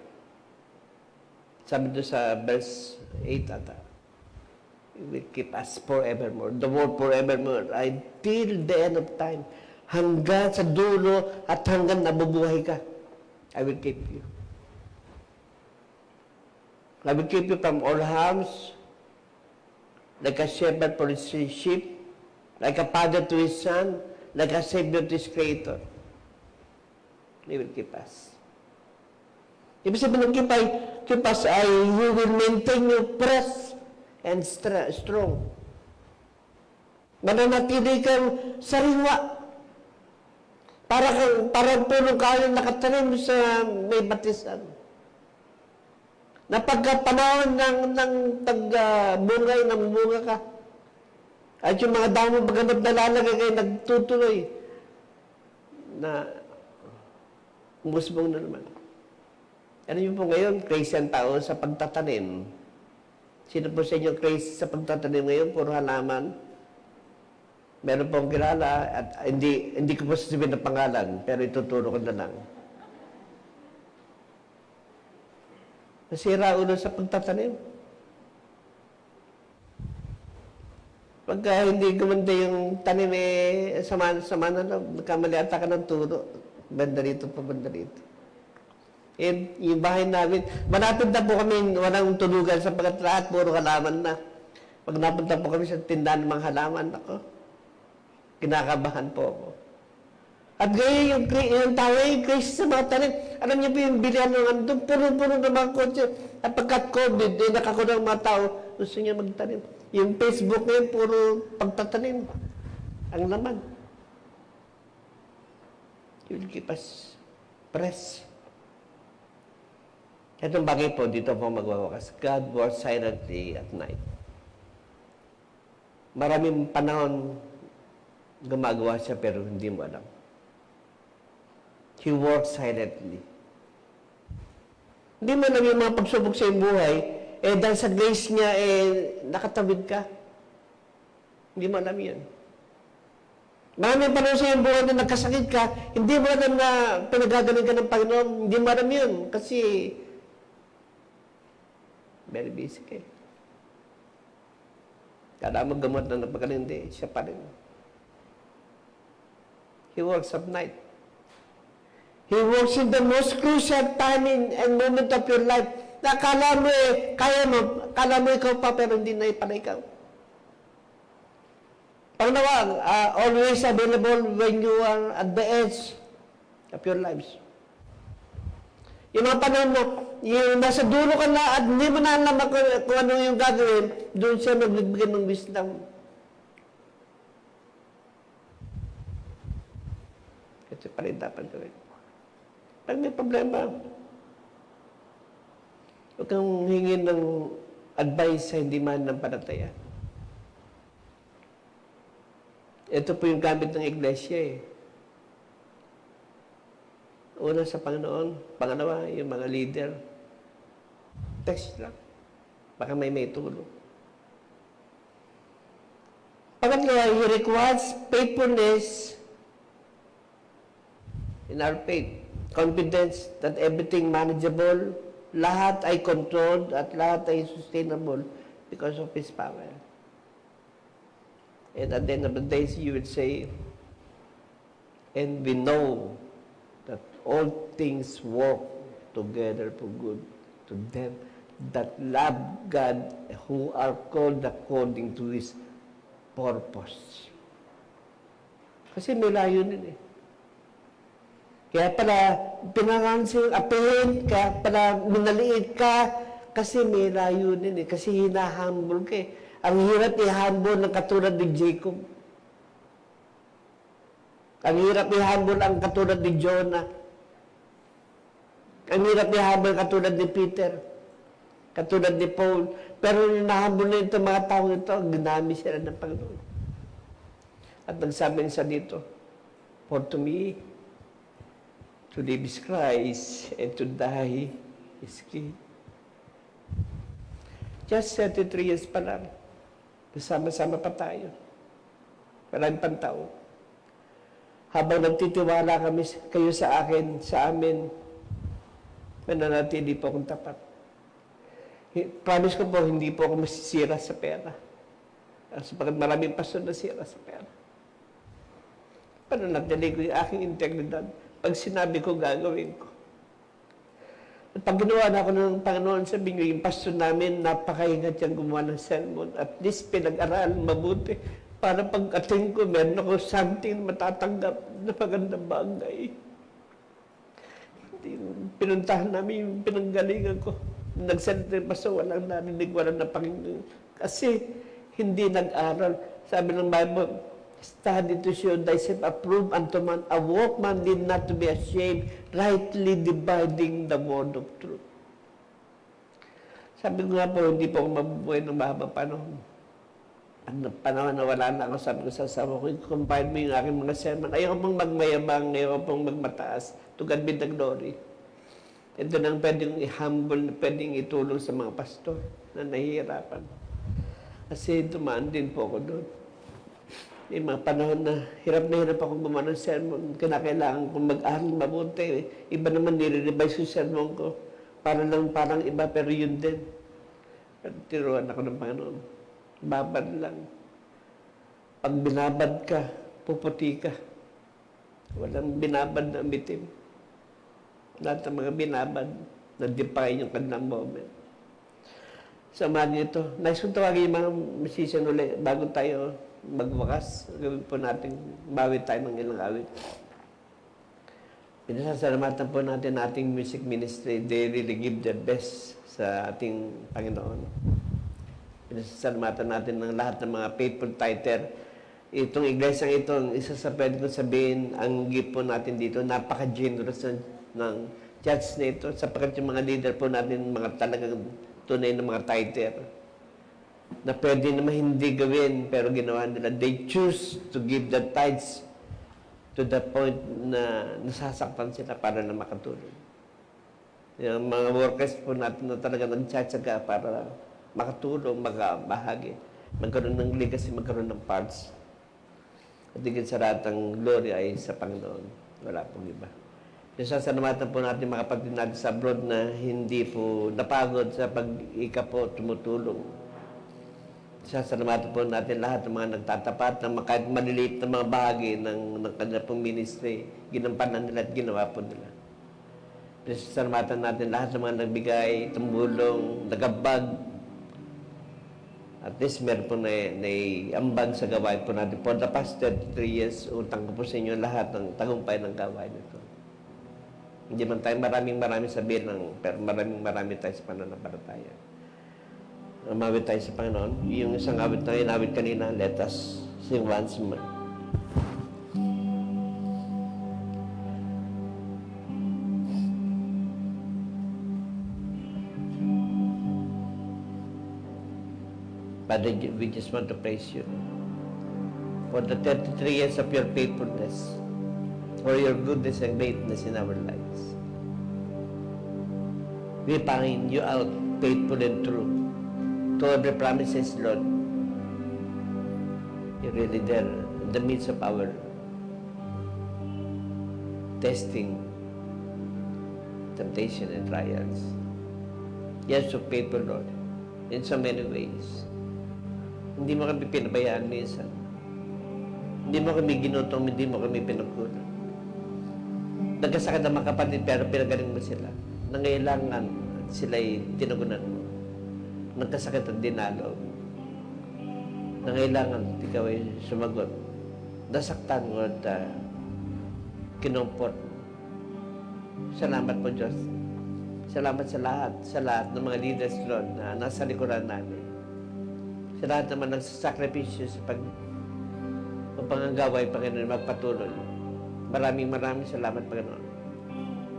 A: Sabi doon sa verse 8 ata, He will keep us forevermore. The word forevermore, until the end of time. Hanggang sa dulo at hanggang nabubuhay ka, I will keep you. I will keep you from all harms, like a shepherd for his sheep, like a father to his son, like a savior to his creator. He will keep us. Ibig sabihin ng keep us ay He will maintain you fresh and strong. Mananatili kang sariwa. Parang punong kahoy nakatanim sa may batisan. Na pagkapanahon ng tagbungay, namumunga ka. At yung mga damo maganap na lalagay kayo nagtutuloy na umusbong na naman. Ano yun po ngayon, crazy ang tao sa pagtatanim. Sino po sa inyo crazy sa pagtatanim ngayon? Puro halaman. Meron pong kilala at hindi ko po sasabihin ng pangalan, pero ituturo ko na lang. Nasira ulo sa pagtatanim. Pagka hindi gumanda yung tanim sama na lang, nagkamali ata ka ng turo. Banda rito pa, banda rito. Yung bahay namin, malapit na po kami, walang tulugan sapagkat lahat, puro halaman na. Pag napunta po kami sa tindahan ng mga halaman, ako, kinakabahan po ako. At ngayon, yung tao yung crisis sa mga tanim. Alam niyo po yung bilihan ng ano, puro-puro ng mga kotse. At pagkat COVID, nakakuha ng mga tao, gusto niya magtanim. Yung Facebook ngayon, puro pagtatanim. Ang laman. It will keep us press. Itong bagay po, dito po magwawakas. God works silently at night. Maraming panahon gumagawa siya pero hindi mo alam. He works silently. Hindi mo alam yung mga pagsubok sa iyong buhay, dahil sa grace niya, nakatawid ka. Hindi mo alam yun. Maraming panahon sa iyong buhay na nagkasakit ka, hindi mo alam na pinagagaling ka ng Panginoon, hindi mo alam yun. Kasi, very busy ka. Kada mo gamot na napagaling, hindi, siya pa rin. He works at night. He works in the most crucial time and moment of your life. Nakala mo kaya mo, kala mo ikaw pa, pero hindi na pala ikaw. Pangalawa, always available when you are at the edge of your lives. Yung mga panahon mo, yung nasa dulo ka na at hindi mo na alam kung ano yung gagawin, doon siya magbibigay ng wisdom. Ito pa rin dapat gawin. Pag may problema, huwag kang hingin ng advice sa hindi man ng panataya. Ito po yung gamit ng iglesia . Una sa Panginoon, pangalawa, yung mga leader. Text lang. Baka may tulong. Pangatlo, He requires faithfulness in our faith. Confidence that everything manageable, lahat ay controlled at lahat ay sustainable because of His power. And at the end of the day, you would say, and we know that all things work together for good to them that love God, who are called according to His purpose. Kasi may layunin . Kaya pala, pinangansin, apihin ka, pala minaliit ka, kasi may layunin . Kasi hinahumble ka . Ang hirap i-humble ng katulad ni Jacob. Ang hirap i-humble ang katulad ni Jonah. Ang hirap i-humble katulad ni Peter. Katulad ni Paul. Pero na-humble na itong mga tao ito, ginamit sila ng Panginoon. At nagsabi niya dito, for to me, to live is Christ, and to die is gain. Just 33 years pa lang. Kasama-sama pa tayo. Walang pantao. Habang nagtitiwala kami kayo sa akin, sa amin, mananatili po akong tapat. Promise ko po, hindi po ako masisira sa pera. Sapagkat maraming pastor na sira sa pera. Pananatili ko yung aking integridad. Pag sinabi ko, gagawin ko. At pag ginawa na ako ng Panginoon, sabi niyo, yung pastor namin, napakaingat yan gumawa ng sermon. At least pinag-aral mabuti. Para pag-ating ko, meron ako something matatanggap na magandang bagay. Pinuntahan namin yung pinanggalingan ko. Nagsalita yung pastor, walang narinig, walang napakinggan. Kasi hindi nag-aral. Sabi ng Bible, study to show thyself approved unto man, a workman need not to be ashamed, rightly dividing the word of truth. Sabi ko nga po, hindi po ako mabubuhay ng mahabang panahon. Ang panahon na wala na ako, sabi ko sa asawa ko, i-combine mo yung aking mga sermon. Ayaw pong magmayabang, ayaw pong magmataas. To God be the glory. Ito nang pwedeng i-humble, pwedeng itulong sa mga pastor na nahihirapan. Kasi dumaan din po ako doon. Yung mga panahon na hirap ako gumawa ng sermon, kinakailangan kong mag-aral mabuti. Iba naman nire-revise yung sermon ko. Para lang parang iba, pero yun din. Pero tiruan ako ng Panginoon. Babad lang. Pag binabad ka, puputi ka. Walang binabad na bitim. Lahat ng mga binabad, na-define yung kanilang moment. Samahan niyo ito. Nais kong tawagin yung mga musician ulit bago tayo magwakas. Gawin po natin, bawit tayo ng ilang awit. Pinasasalamatan po natin ating music ministry. They really give their best sa ating Panginoon. Pinasasalamatan natin ng lahat ng mga faithful tither. Itong iglesia ito, isa sa pwede ko sabihin, ang gift po natin dito, napaka-generous ng church na ito, sapagkat yung mga leader po natin, mga talagang tunay na mga tither, na pwede naman hindi gawin, pero ginawa nila. They choose to give the tithes to the point na nasasaktan sila para na makatulong. Yung mga workers po natin na talaga nagtsatsaga para makatulong, makabahagi, magkaroon ng legacy, magkaroon ng parts. At higit sa lahat ng glory ay sa Panginoon. Wala pong iba. Nasasalamatan po natin mga kapatid natin sa abroad na hindi po napagod sa pag-ika po, tumutulong. Sasalamatan po natin lahat ng mga nagtatapat ng kahit maliliit na mga bahagi ng kanilang pong ministry. Ginampanan nila at ginawa po nila. Sasalamatan natin lahat ng mga nagbigay, tumulong, nagabag. At least meron po na ambag sa gawain po natin. For the past 33 years, utang ko po sa inyo lahat ng tagumpay ng gawain nito. Hindi man tayo maraming sabihin pero maraming tayo sa pananampalataya. Umawit tayo sa Panginoon. Yung isang awit na inawit kanina, let us sing once more. Father, we just want to praise you for the 33 years of your faithfulness, for your goodness and greatness in our lives. We find you out faithful and true to every promises, Lord. You're really there in the midst of our testing, temptation, and trials. You're so faithful, Lord, in so many ways. Hindi mo kami pinabayaan minsan. Hindi mo kami ginutong, hindi mo kami pinagkulang. Nagkasakit ang mga kapatid, pero pinagaling mo sila. Nangailangan at sila'y tinugunan mo. Nagkasakit at dinalo. Nangailangan at ikaw ay sumagot. Nasaktan mo at kinumport mo. Salamat po, Diyos. Salamat sa lahat ng mga leaders, Lord, na nasa likuran namin. Sa lahat naman nagsasakripisyo sa pangangaway, Panginoon, magpatuloy. Maraming salamat, Panginoon.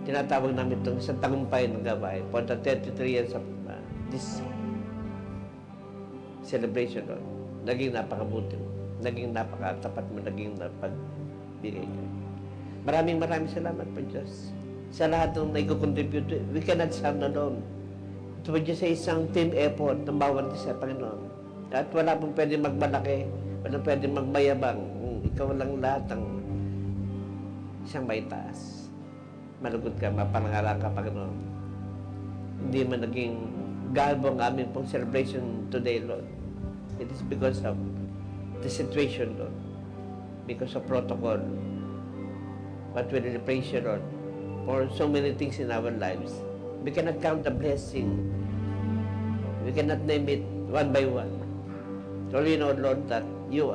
A: Tinatawag namin itong isang tagumpay ng gawain for the 33 years of this celebration, Lord. Naging napakabuti mo. Naging napakatapat mo. Naging napagbigay ka. Maraming salamat po, Diyos. Sa lahat ng nag-contribute, we cannot stand alone. Ito po, Diyos, sa isang team effort ng bawat isa, Panginoon. At wala pong pwede magmalaki, wala pwede magmayabang. Ikaw lang lahat ang isang may taas. Malugod ka, mapangalan ka, Panginoon. Hindi man naging galbo ang aming pong celebration today, Lord. It is because of the situation, Lord. Because of protocol. But we really praise you, Lord, for so many things in our lives. We cannot count the blessing. We cannot name it one by one. So we know, Lord, that you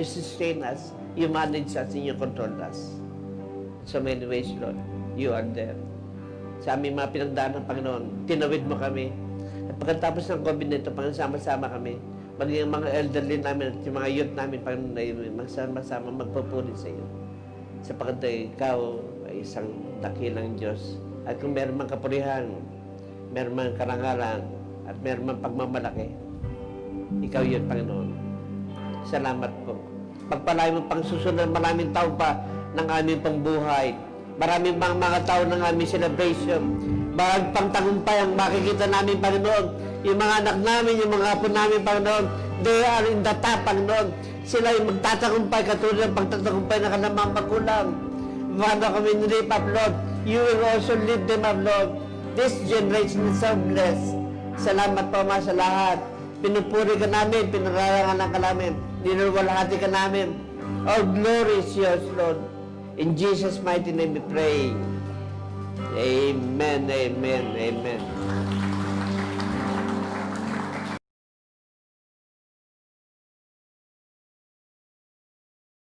A: sustain us, you manage us, and you control us. So many ways, Lord, you are there. Sa aming mga pinagdaan ng Panginoon, tinawid mo kami. At pagkatapos ng COVID nito, Panginoon, sama-sama kami. Maging ang mga elderly namin at yung mga youth namin, Panginoon, ay magsama-sama magpupulit sa iyo. Sapagkat ikaw ay isang dakilang Diyos. At kung meron mang kapurihan, meron mang karangalan, at meron mang pagmamalaki, ikaw yun, Panginoon. Salamat po. Pagpalain mo pang susunod, maraming tao pa ng aming pangbuhay. Maraming mga tao ng aming celebration. Bahag pang tagumpay ang makikita namin, Panginoon. Yung mga anak namin, yung mga apo namin, Panginoon, they are in the top, Panginoon. Sila yung magtatagumpay katulad ng pagtatagumpay ng kanamang magulang. Paano kami nilip up, Lord? You will also lift them up, Lord. This generation is so blessed. Salamat po, Ma, sa lahat. Pinupuri ka namin, pinararangalan ka namin, niluwalhati ka namin. All glory is yours, Lord. In Jesus' mighty name we pray. Amen, amen, amen.